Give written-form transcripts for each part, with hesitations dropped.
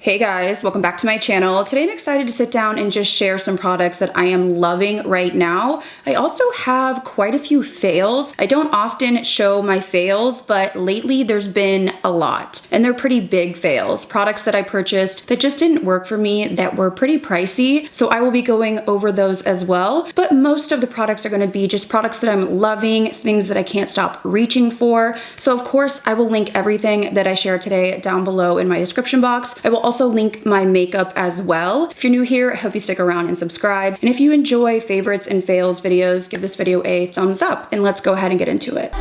Hey guys, welcome back to my channel. Today I'm excited to sit down and just share some products that I am loving right now. I also have quite a few fails. I don't often show my fails, but lately there's been a lot, and they're pretty big fails. Products that I purchased that just didn't work for me, that were pretty pricey, so I will be going over those as well. But most of the products are going to be just products that I'm loving, things that I can't stop reaching for. So of course I will link everything that I share today down below in my description box. I will also link my makeup as well. If you're new here, I hope you stick around and subscribe. And if you enjoy favorites and fails videos, give this video a thumbs up, and let's go ahead and get into it.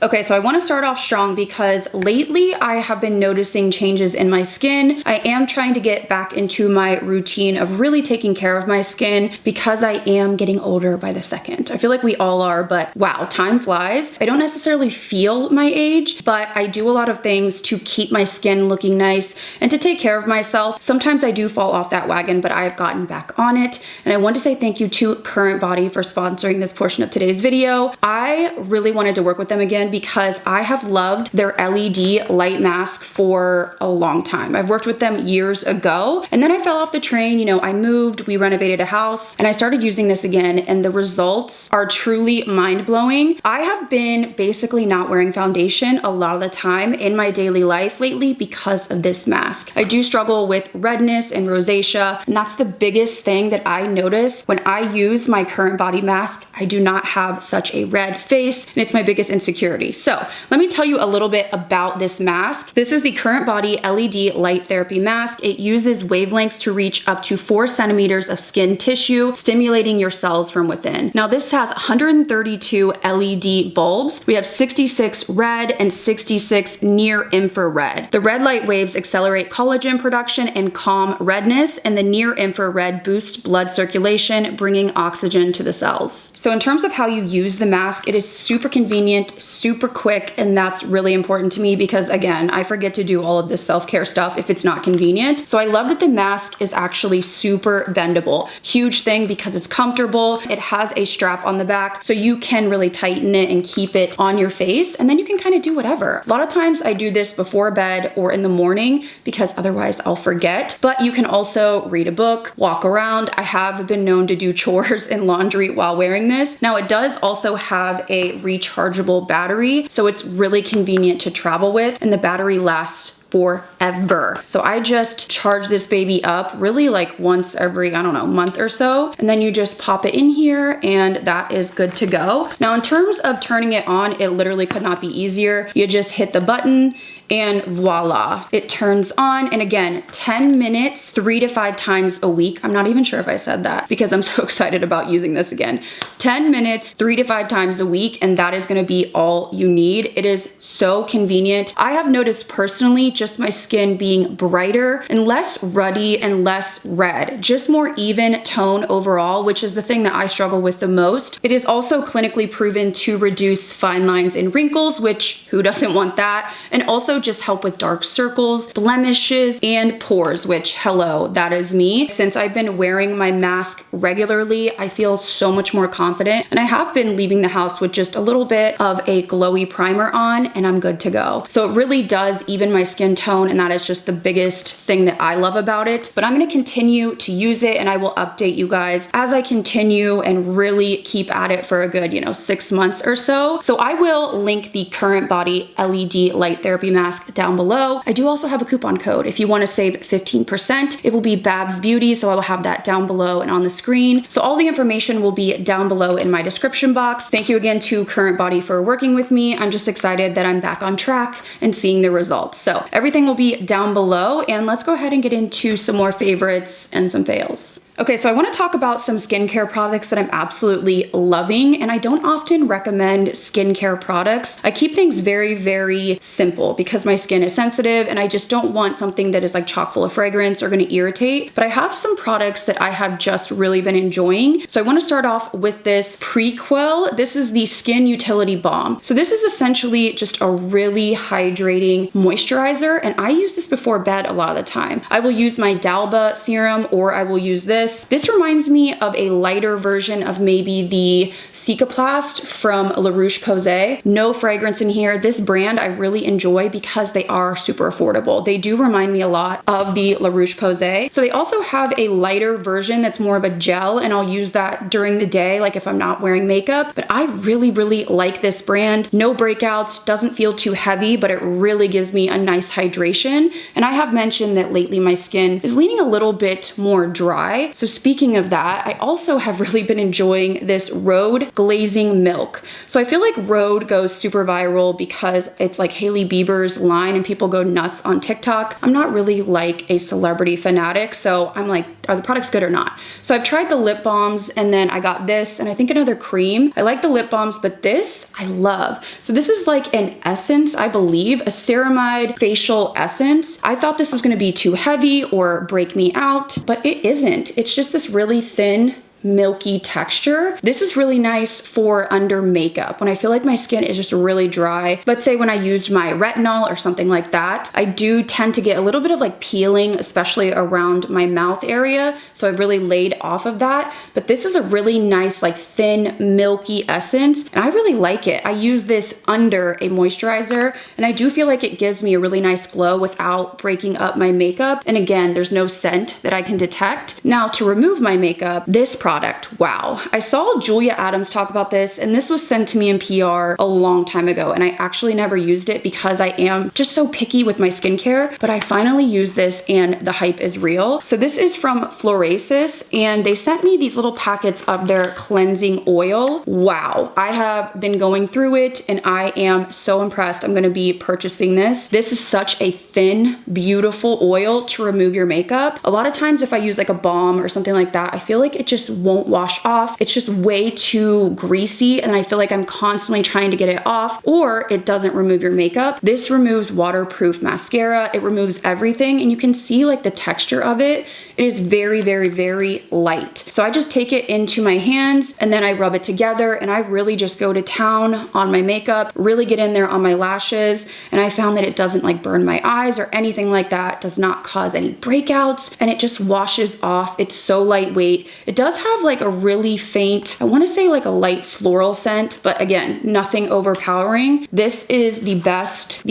Okay, so I want to start off strong because lately I have been noticing changes in my skin. I am trying to get back into my routine of really taking care of my skin because I am getting older by the second. I feel like we all are, but wow, time flies. I don't necessarily feel my age, but I do a lot of things to keep my skin looking nice and to take care of myself. Sometimes I do fall off that wagon, but I've gotten back on it. And I want to say thank you to Current Body for sponsoring this portion of today's video. I really wanted to work with them again because I have loved their LED light mask for a long time. I've worked with them years ago, and then I fell off the train. You know, I moved, we renovated a house, and I started using this again, and the results are truly mind-blowing. I have been basically not wearing foundation a lot of the time in my daily life lately because of this mask. I do struggle with redness and rosacea, and that's the biggest thing that I notice when I use my Current Body mask. I do not have such a red face, and it's my biggest insecurity. So let me tell you a little bit about this mask. This is the Current Body LED Light Therapy Mask. It uses wavelengths to reach up to 4 centimeters of skin tissue, stimulating your cells from within. Now this has 132 LED bulbs. We have 66 red and 66 near infrared. The red light waves accelerate collagen production and calm redness, and the near infrared boosts blood circulation, bringing oxygen to the cells. So in terms of how you use the mask, it is super convenient, super quick, and that's really important to me because again, I forget to do all of this self-care stuff if it's not convenient. So I love that the mask is actually super bendable. Huge thing because it's comfortable. It has a strap on the back so you can really tighten it and keep it on your face, and then you can kind of do whatever. A lot of times I do this before bed or in the morning because otherwise I'll forget, but you can also read a book, walk around. I have been known to do chores and laundry while wearing this. Now it does also have a rechargeable battery, so it's really convenient to travel with, and the battery lasts forever. So I just charge this baby up really like once every, I don't know, month or so, and then you just pop it in here and that is good to go. Now in terms of turning it on, it literally could not be easier. You just hit the button and voila, it turns on. And again, 10 minutes, 3 to 5 times a week. I'm not even sure if I said that because I'm so excited about using this again. 10 minutes, 3 to 5 times a week, and that is gonna be all you need. It is so convenient. I have noticed personally just my skin being brighter and less ruddy and less red, just more even tone overall, which is the thing that I struggle with the most. It is also clinically proven to reduce fine lines and wrinkles, which who doesn't want that? And also just help with dark circles, blemishes, and pores, which hello, that is me. Since I've been wearing my mask regularly, I feel so much more confident, and I have been leaving the house with just a little bit of a glowy primer on and I'm good to go. So it really does even my skin tone, and that is just the biggest thing that I love about it. But I'm going to continue to use it, and I will update you guys as I continue and really keep at it for a good, 6 months or so. So I will link the Current Body LED Light Therapy Mask down below. I do also have a coupon code. If you want to save 15%, it will be BabsBeauty, so I will have that down below and on the screen. So all the information will be down below in my description box. Thank you again to Current Body for working with me. I'm just excited that I'm back on track and seeing the results. So everything will be down below, and let's go ahead and get into some more favorites and some fails. Okay, so I want to talk about some skincare products that I'm absolutely loving, and I don't often recommend skincare products. I keep things very, very simple because my skin is sensitive and I just don't want something that is like chock full of fragrance or going to irritate. But I have some products that I have just really been enjoying. So I want to start off with this Prequel. This is the Skin Utility Balm. So this is essentially just a really hydrating moisturizer, and I use this before bed a lot of the time. I will use my Dalba serum, or I will use this. this. This reminds me of a lighter version of maybe the Cicaplast from La Roche-Posay. No fragrance in here. This brand I really enjoy because they are super affordable. They do remind me a lot of the La Roche-Posay. So they also have a lighter version that's more of a gel, and I'll use that during the day, like if I'm not wearing makeup. But I really, really like this brand. No breakouts, doesn't feel too heavy, but it really gives me a nice hydration. And I have mentioned that lately my skin is leaning a little bit more dry. So speaking of that, I also have really been enjoying this Rhode Glazing Milk. So I feel like Rhode goes super viral because it's like Hailey Bieber's line and people go nuts on TikTok. I'm not really like a celebrity fanatic, so I'm like, are the products good or not? So I've tried the lip balms, and then I got this and I think another cream. I like the lip balms, but this I love. So this is like an essence, I believe, a ceramide facial essence. I thought this was gonna be too heavy or break me out, but it isn't. It's just this really thin, milky texture. This is really nice for under makeup when I feel like my skin is just really dry. Let's say when I used my retinol or something like that, I do tend to get a little bit of like peeling, especially around my mouth area. So I've really laid off of that. But this is a really nice, like thin, milky essence. And I really like it. I use this under a moisturizer, and I do feel like it gives me a really nice glow without breaking up my makeup. And again, there's no scent that I can detect. Now to remove my makeup, this product, wow. I saw Julia Adams talk about this, and this was sent to me in PR a long time ago, and I actually never used it because I am just so picky with my skincare, but I finally used this and the hype is real. So this is from Florasis, and they sent me these little packets of their cleansing oil. Wow, I have been going through it and I am so impressed. I'm gonna be purchasing this. This is such a thin, beautiful oil to remove your makeup. A lot of times if I use like a balm or something like that, I feel like it just won't wash off. It's just way too greasy, and I feel like I'm constantly trying to get it off, or it doesn't remove your makeup. This removes waterproof mascara. It removes everything, and you can see like the texture of it. It is very, very, very light. So I just take it into my hands and then I rub it together, and I really just go to town on my makeup, really get in there on my lashes, and I found that it doesn't like burn my eyes or anything like that, does not cause any breakouts, and it just washes off. It's so lightweight. It does have like a really faint, I want to say like a light floral scent, but again, nothing overpowering. This is the best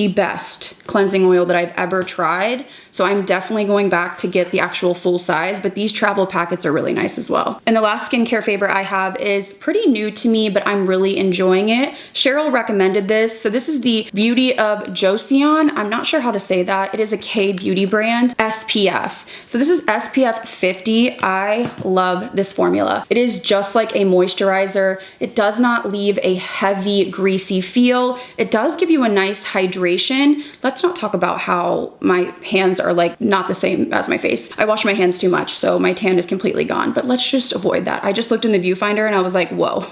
cleansing oil that I've ever tried. So I'm definitely going back to get the actual full size, but these travel packets are really nice as well. And the last skincare favorite I have is pretty new to me, but I'm really enjoying it. Cheryl recommended this. So this is the Beauty of Joseon. I'm not sure how to say that. It is a K-beauty brand, SPF. So this is SPF 50. I love this formula. It is just like a moisturizer. It does not leave a heavy, greasy feel. It does give you a nice hydration. Let's not talk about how my hands are like not the same as my face. I wash my hands too much, so my tan is completely gone, but let's just avoid that. I just looked in the viewfinder and I was like, whoa.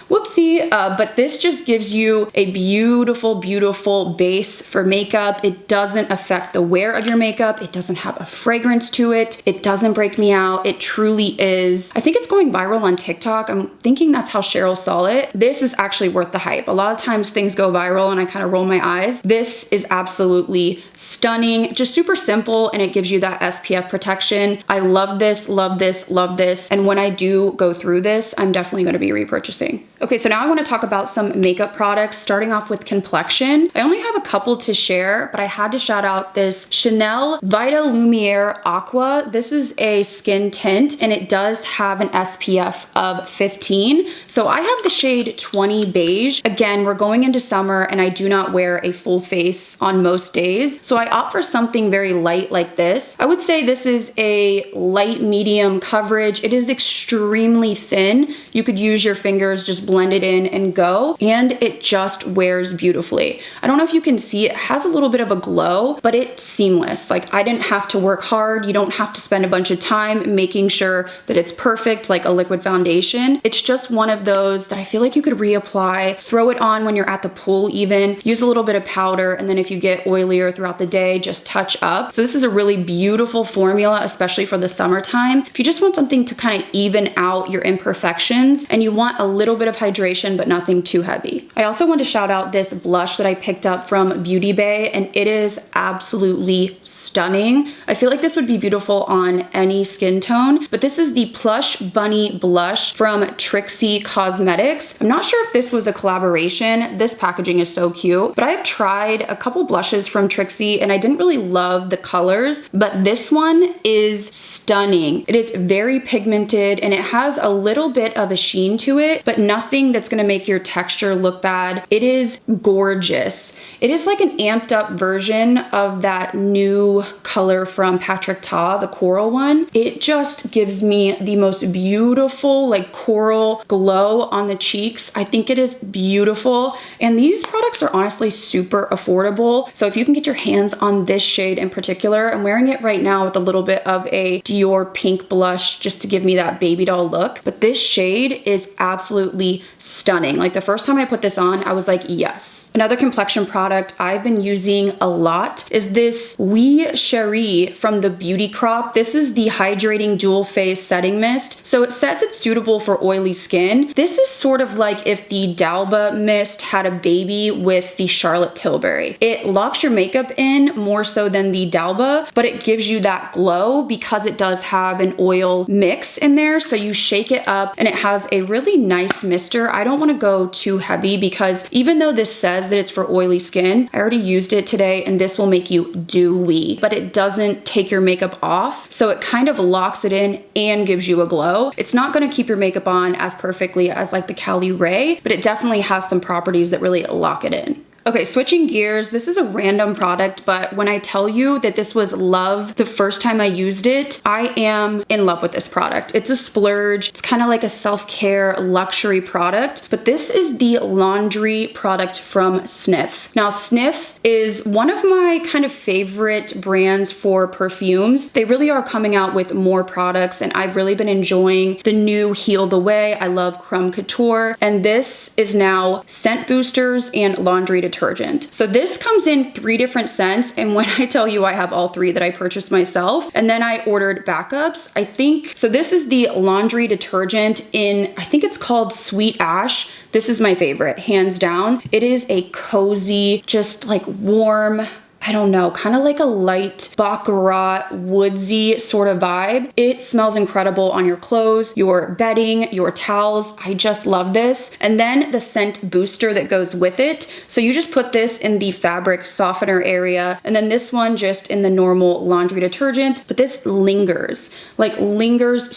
Whoopsie, but this just gives you a beautiful, beautiful base for makeup. It doesn't affect the wear of your makeup. It doesn't have a fragrance to it. It doesn't break me out. It truly is. I think it's going viral on TikTok. I'm thinking that's how Cheryl saw it. This is actually worth the hype. A lot of times things go viral and I kind of roll my eyes. This is absolutely stunning, just super simple, and it gives you that SPF protection. I love this, love this, love this. And when I do go through this, I'm definitely going to be repurchasing. Okay, so now I want to talk about some makeup products, starting off with complexion. I only have a couple to share, but I had to shout out this Chanel Vita Lumiere Aqua. This is a skin tint, and it does have an SPF of 15. So I have the shade 20 beige. Again, we're going into summer, and I do not wear a full face on most days. So I opt for something very light like this. I would say this is a light medium coverage. It is extremely thin. You could use your fingers, just blend it in and go, and it just wears beautifully. I don't know if you can see, it has a little bit of a glow, but it's seamless. Like, I didn't have to work hard. You don't have to spend a bunch of time making sure that it's perfect like a liquid foundation. It's just one of those that I feel like you could reapply, throw it on when you're at the pool even, use a little bit of powder, and then if you get oilier throughout the day, just touch up. So this is a really beautiful formula, especially for the summertime. If you just want something to kind of even out your imperfections and you want a little bit of hydration but nothing too heavy. I also want to shout out this blush that I picked up from Beauty Bay, and it is absolutely stunning. I feel like this would be beautiful on any skin tone, but this is the Plush Bunny Blush from Trixie Cosmetics. I'm not sure if this was a collaboration. This packaging is so cute, but I've tried a couple blushes from Trixie and I didn't really love the colors, but this one is stunning. It is very pigmented and it has a little bit of a sheen to it, but nothing that's gonna make your texture look bad. It is gorgeous. It is like an amped up version of that new color from Patrick Ta, the coral one. It just gives me the most beautiful like coral glow on the cheeks. I think it is beautiful. And these products are honestly super affordable. So if you can get your hands on this shade in particular, I'm wearing it right now with a little bit of a Dior pink blush just to give me that baby doll look. But this shade is absolutely stunning. Like the first time I put this on, I was like, yes. Another complexion product I've been using a lot is this SHOPCHERYL from the Beauty Crop. This is the hydrating dual phase setting mist. So it says it's suitable for oily skin. This is sort of like if the D'Alba mist had a baby with the Charlotte Tilbury. It locks your makeup in more so than the D'Alba, but it gives you that glow because it does have an oil mix in there. So you shake it up and it has a really nice mister. I don't want to go too heavy because even though this says that it's for oily skin, I already used it today and this will make you dewy, but it doesn't take your makeup off. So it kind of locks it in and gives you a glow. It's not going to keep your makeup on as perfectly as like the Cali Ray, but it definitely has some properties that really lock it in. Okay, switching gears, this is a random product, but when I tell you that this was love the first time I used it, I am in love with this product. It's a splurge. It's kind of like a self-care luxury product, but this is the laundry product from Sniff. Now, Sniff is one of my kind of favorite brands for perfumes. They really are coming out with more products, and I've really been enjoying the new Heal the Way. I love Creme Couture, and this is now scent boosters and laundry detergent. So this comes in 3 different scents, and when I tell you I have all 3 that I purchased myself, and then I ordered backups, I think, so this is the laundry detergent in, I think it's called Sweet Ash. This is my favorite, hands down. It is a cozy, just like warm, I don't know, kind of like a light baccarat woodsy sort of vibe. It smells incredible on your clothes, your bedding, your towels. I just love this. And then the scent booster that goes with it. So you just put this in the fabric softener area, and then this one just in the normal laundry detergent, but this lingers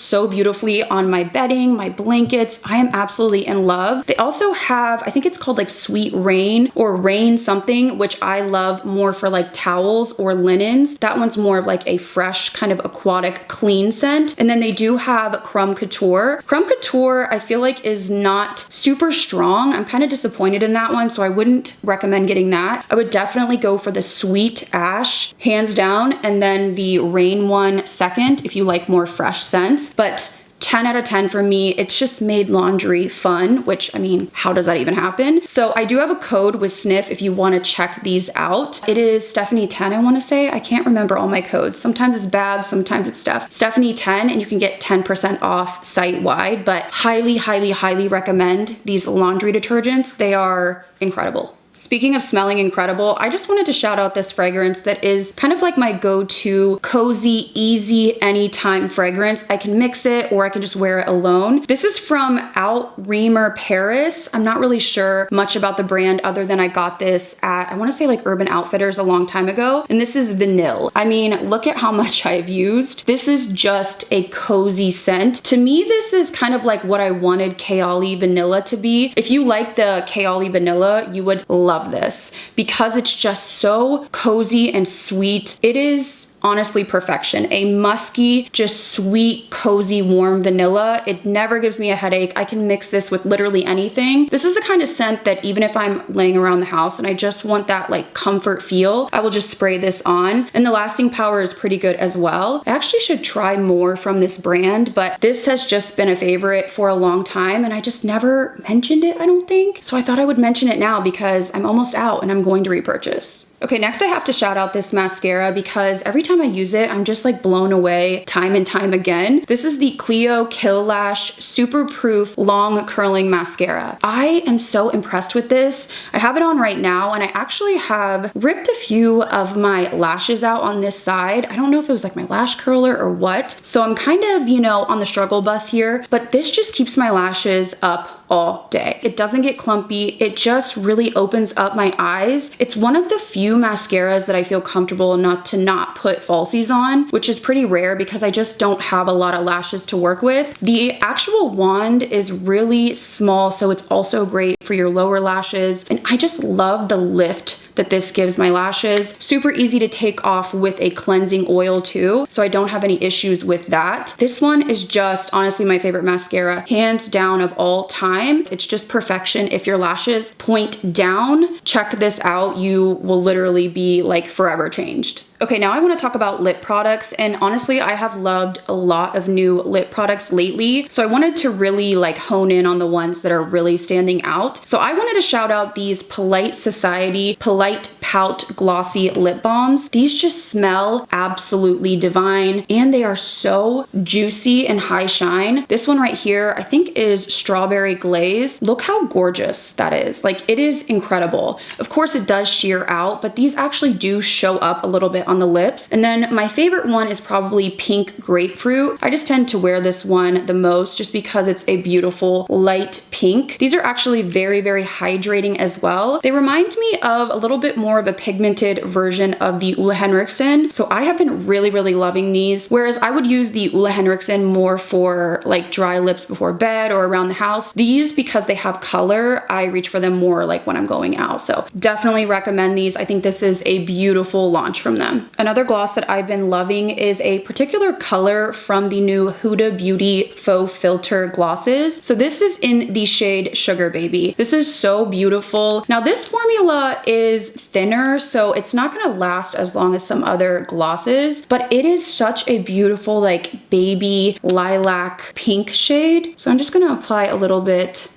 so beautifully on my bedding, my blankets. I am absolutely in love. They also have, I think it's called like Sweet Rain or Rain something, which I love more for like towels or linens. That one's more of like a fresh kind of aquatic clean scent. And then they do have Creme Couture. Creme Couture I feel like is not super strong. I'm kind of disappointed in that one, so I wouldn't recommend getting that. I would definitely go for the Sweet Ash hands down, and then the Rain one second if you like more fresh scents. But 10 out of 10 for me. It's just made laundry fun, which, I mean, how does that even happen? So I do have a code with Sniff if you want to check these out. It is Stephanie 10, I want to say. I can't remember all my codes. Sometimes it's Babs, sometimes it's Stephanie 10, and you can get 10% off site-wide, but highly, highly, highly recommend these laundry detergents. They are incredible. Speaking of smelling incredible, I just wanted to shout out this fragrance that is kind of like my go-to cozy, easy, anytime fragrance. I can mix it or I can just wear it alone. This is from Outremer Paris. I'm not really sure much about the brand other than I got this at, I want to say like Urban Outfitters a long time ago. And this is vanilla. I mean, look at how much I've used. This is just a cozy scent. To me, this is kind of like what I wanted Kayali Vanilla to be. If you like the Kayali Vanilla, you would love this because it's just so cozy and sweet. It is honestly perfection. A musky, just sweet, cozy, warm vanilla. It never gives me a headache. I can mix this with literally anything. This is the kind of scent that even if I'm laying around the house and I just want that like comfort feel, I will just spray this on. And the lasting power is pretty good as well. I actually should try more from this brand, but this has just been a favorite for a long time and I just never mentioned it, I don't think. So I thought I would mention it now because I'm almost out and I'm going to repurchase. Okay, next I have to shout out this mascara because every time I use it, I'm just like blown away time and time again. This is the Clio Kill Lash Super Proof Long Curling Mascara. I am so impressed with this. I have it on right now and I actually have ripped a few of my lashes out on this side. I don't know if it was like my lash curler or what. So I'm kind of, you know, on the struggle bus here, but this just keeps my lashes up all day. It doesn't get clumpy. It just really opens up my eyes. It's one of the few mascaras that I feel comfortable enough to not put falsies on, which is pretty rare because I just don't have a lot of lashes to work with. The actual wand is really small, so it's also great for your lower lashes. And I just love the lift that this gives my lashes. Super easy to take off with a cleansing oil too, so I don't have any issues with that. This one is just honestly my favorite mascara, hands down of all time. It's just perfection. If your lashes point down, check this out. You will literally be like forever changed. Okay, now I want to talk about lip products, and honestly, I have loved a lot of new lip products lately, so I wanted to really like hone in on the ones that are really standing out. So I wanted to shout out these Polite Society Polite Pout Glossy Lip Balms. These just smell absolutely divine, and they are so juicy and high shine. This one right here, I think is Strawberry Glaze. Look how gorgeous that is. Like, it is incredible. Of course, it does sheer out, but these actually do show up a little bit on the lips. And then my favorite one is probably Pink Grapefruit. I just tend to wear this one the most just because it's a beautiful light pink. These are actually very, very hydrating as well. They remind me of a little bit more of a pigmented version of the Ole Henriksen. So I have been really, really loving these. Whereas I would use the Ole Henriksen more for like dry lips before bed or around the house. These, because they have color, I reach for them more like when I'm going out. So definitely recommend these. I think this is a beautiful launch from them. Another gloss that I've been loving is a particular color from the new Huda Beauty Faux Filter glosses. So this is in the shade Sugar Baby. This is so beautiful. Now this formula is thinner, so it's not gonna last as long as some other glosses, but it is such a beautiful like baby lilac pink shade. So I'm just gonna apply a little bit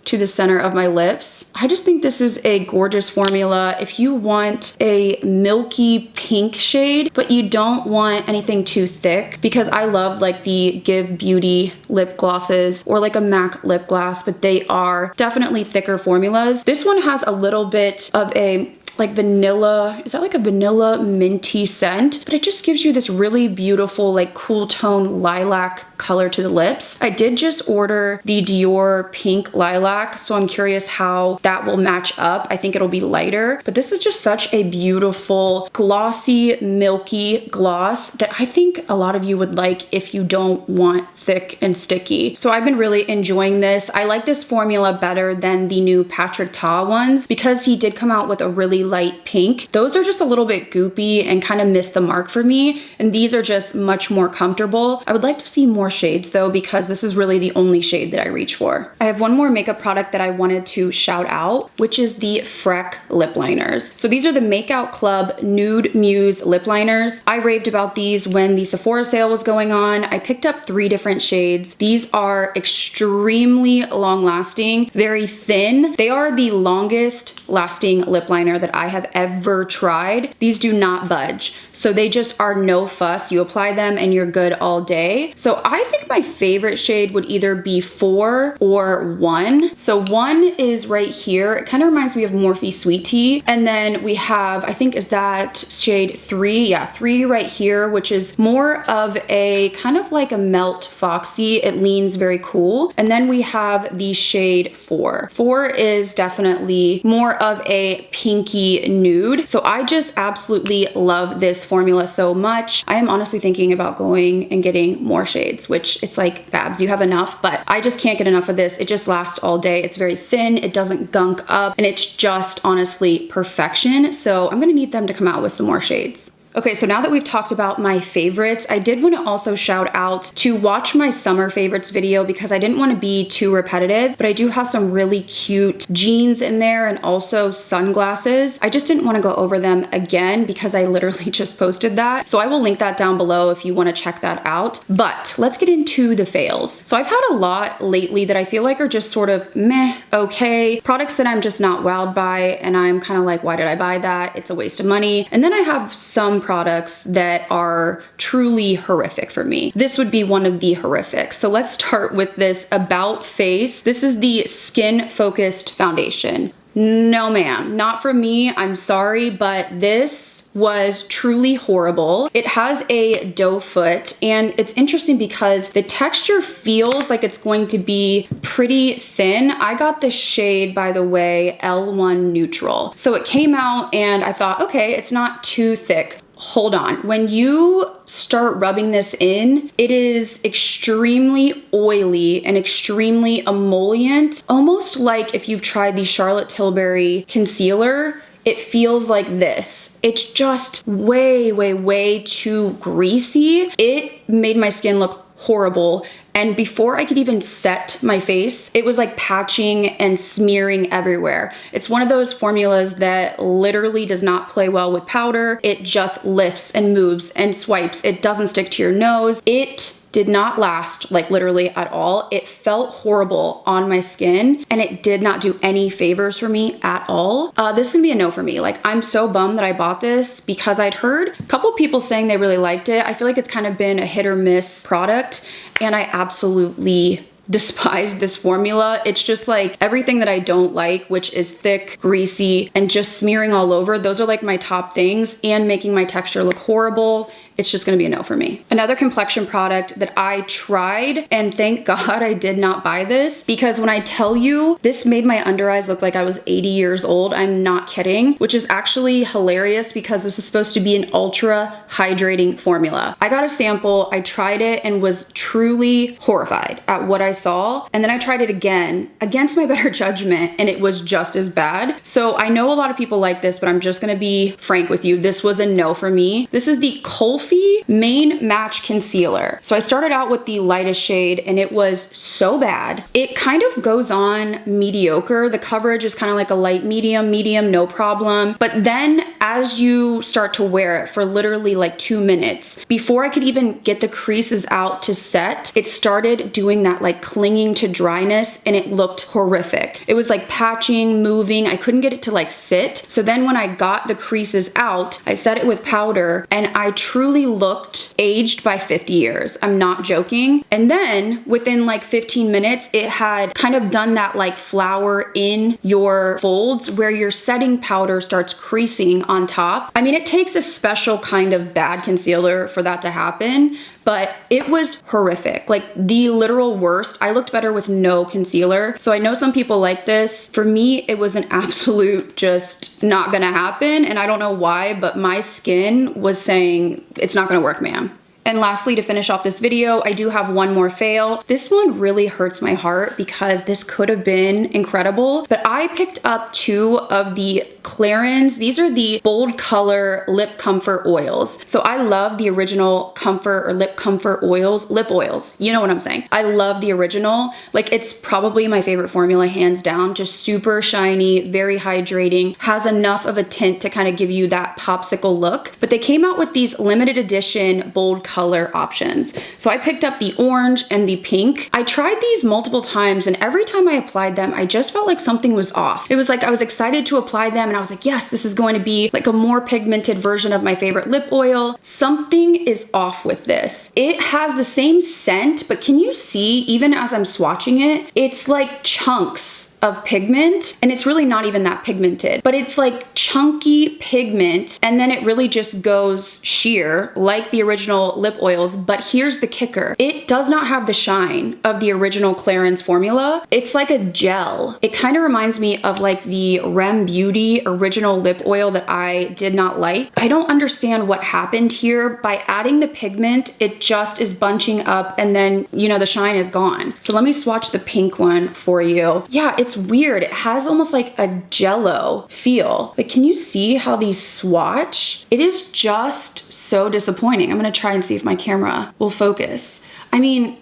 to the center of my lips. I just think this is a gorgeous formula. If you want a milky pink shade, but you don't want anything too thick, because I love like the Give Beauty lip glosses or like a MAC lip gloss, but they are definitely thicker formulas. This one has a little bit of a like vanilla, is that like a vanilla minty scent? But it just gives you this really beautiful like cool tone lilac color to the lips. I did just order the Dior Pink Lilac, so I'm curious how that will match up. I think it'll be lighter, but this is just such a beautiful glossy milky gloss that I think a lot of you would like if you don't want thick and sticky. So I've been really enjoying this. I like this formula better than the new Patrick Ta ones because he did come out with a really light pink. Those are just a little bit goopy and kind of miss the mark for me, and these are just much more comfortable. I would like to see more shades though, because this is really the only shade that I reach for. I have one more makeup product that I wanted to shout out, which is the Freck lip liners. So these are the Makeout Club Nude Muse lip liners. I raved about these when the Sephora sale was going on. I picked up 3 different shades. These are extremely long lasting, very thin. They are the longest lasting lip liner that I have ever tried. These do not budge. So they just are no fuss. You apply them and you're good all day. So I think my favorite shade would either be 4 or 1. So 1 is right here. It kind of reminds me of Morphe Sweet Tea. And then we have, I think, is that shade 3? Yeah, 3 right here, which is more of a kind of like a melt foxy. It leans very cool. And then we have the shade 4. 4 is definitely more of a pinky nude. So I just absolutely love this formula so much. I am honestly thinking about going and getting more shades, which it's like, Babs, you have enough, but I just can't get enough of this. It just lasts all day. It's very thin. It doesn't gunk up, and it's just honestly perfection. So I'm gonna need them to come out with some more shades. Okay, so now that we've talked about my favorites, I did want to also shout out to watch my summer favorites video because I didn't want to be too repetitive, but I do have some really cute jeans in there and also sunglasses. I just didn't want to go over them again because I literally just posted that. So I will link that down below if you want to check that out. But let's get into the fails. So I've had a lot lately that I feel like are just sort of meh, okay. Products that I'm just not wowed by and I'm kind of like, why did I buy that? It's a waste of money. And then I have some products that are truly horrific for me. This would be one of the horrific. So let's start with this About Face. This is the Skin Focused Foundation. No ma'am, not for me. I'm sorry, but this was truly horrible. It has a doe foot and it's interesting because the texture feels like it's going to be pretty thin. I got the shade, by the way, L1 Neutral. So it came out and I thought, okay, it's not too thick. Hold on. When you start rubbing this in, it is extremely oily and extremely emollient, almost like if you've tried the Charlotte Tilbury concealer. It feels like this. It's just way, way, way too greasy. It made my skin look horrible. And before I could even set my face, it was like patching and smearing everywhere. It's one of those formulas that literally does not play well with powder. It just lifts and moves and swipes. It doesn't stick to your nose. It did not last, like literally at all. It felt horrible on my skin and it did not do any favors for me at all. This is gonna be a no for me. Like, I'm so bummed that I bought this because I'd heard a couple people saying they really liked it. I feel like it's kind of been a hit or miss product and I absolutely despise this formula. It's just like everything that I don't like, which is thick, greasy, and just smearing all over. Those are like my top things and making my texture look horrible. It's just gonna be a no for me. Another complexion product that I tried, and thank God I did not buy this, because when I tell you, this made my under eyes look like I was 80 years old, I'm not kidding, which is actually hilarious because this is supposed to be an ultra hydrating formula. I got a sample, I tried it and was truly horrified at what I saw. And then I tried it again against my better judgment and it was just as bad. So I know a lot of people like this, but I'm just gonna be frank with you. This was a no for me. This is the Colfi Main Match Concealer. So I started out with the lightest shade and it was so bad. It kind of goes on mediocre. The coverage is kind of like a light medium, no problem. But then as you start to wear it for literally like 2 minutes, before I could even get the creases out to set, it started doing that like clinging to dryness and it looked horrific. It was like patching, moving. I couldn't get it to like sit. So then when I got the creases out, I set it with powder and I truly looked aged by 50 years. I'm not joking. And then within like 15 minutes, it had kind of done that like flower in your folds where your setting powder starts creasing on top. I mean, it takes a special kind of bad concealer for that to happen, but it was horrific. Like the literal worst. I looked better with no concealer. So I know some people like this. For me, it was an absolute just not gonna happen. And I don't know why, but my skin was saying, it's not gonna work, ma'am. And lastly, to finish off this video, I do have one more fail. This one really hurts my heart because this could have been incredible, but I picked up 2 of the Clarins. These are the Bold Color Lip Comfort Oils. So I love the original comfort or lip comfort oils, lip oils. You know what I'm saying? I love the original. Like, it's probably my favorite formula, hands down. Just super shiny, very hydrating, has enough of a tint to kind of give you that popsicle look. But they came out with these limited edition bold color options. So I picked up the orange and the pink. I tried these multiple times and every time I applied them, I just felt like something was off. It was like I was excited to apply them and I was like, yes, this is going to be like a more pigmented version of my favorite lip oil. Something is off with this. It has the same scent, but can you see, even as I'm swatching it, it's like chunks of pigment, and it's really not even that pigmented, but it's like chunky pigment, and then it really just goes sheer like the original lip oils. But here's the kicker. It does not have the shine of the original Clarins formula. It's like a gel. It kind of reminds me of like the BabsBeauty original lip oil that I did not like. I don't understand what happened here. By adding the pigment, it just is bunching up and then, you know, the shine is gone. So let me swatch the pink one for you. Yeah, it's weird. It has almost like a jello feel. But can you see how these swatch? It is just so disappointing. I'm gonna try and see if my camera will focus. I mean,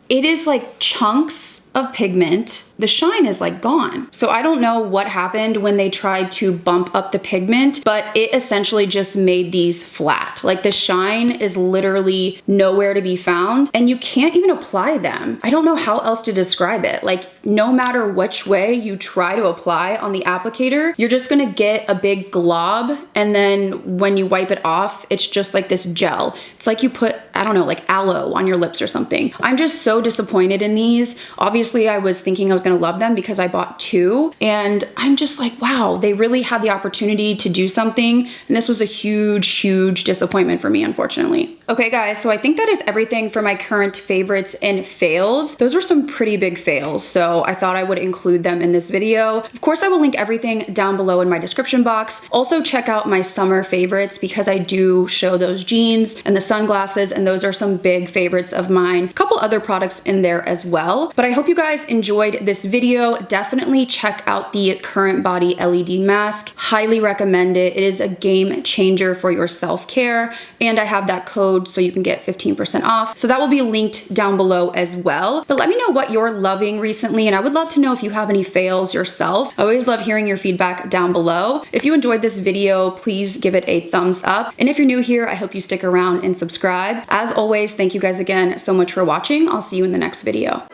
it is like chunks of pigment. The shine is like gone. So I don't know what happened when they tried to bump up the pigment, but it essentially just made these flat. Like the shine is literally nowhere to be found and you can't even apply them. I don't know how else to describe it. Like no matter which way you try to apply on the applicator, you're just gonna get a big glob, and then when you wipe it off, it's just like this gel. It's like you put, I don't know, like aloe on your lips or something. I'm just so disappointed in these. Obviously I was thinking I was gonna love them because I bought 2, and I'm just like, wow, they really had the opportunity to do something, and this was a huge, huge disappointment for me, unfortunately. Okay guys, so I think that is everything for my current favorites and fails. Those were some pretty big fails, so I thought I would include them in this video. Of course, I will link everything down below in my description box. Also check out my summer favorites because I do show those jeans and the sunglasses, and those are some big favorites of mine. A couple other products in there as well, but I hope you guys enjoyed this video. Definitely check out the Current Body LED mask. Highly recommend it. It is a game changer for your self-care, and I have that code so you can get 15% off. So that will be linked down below as well. But let me know what you're loving recently, and I would love to know if you have any fails yourself. I always love hearing your feedback down below. If you enjoyed this video, please give it a thumbs up. And if you're new here, I hope you stick around and subscribe. As always, thank you guys again so much for watching. I'll see you in the next video.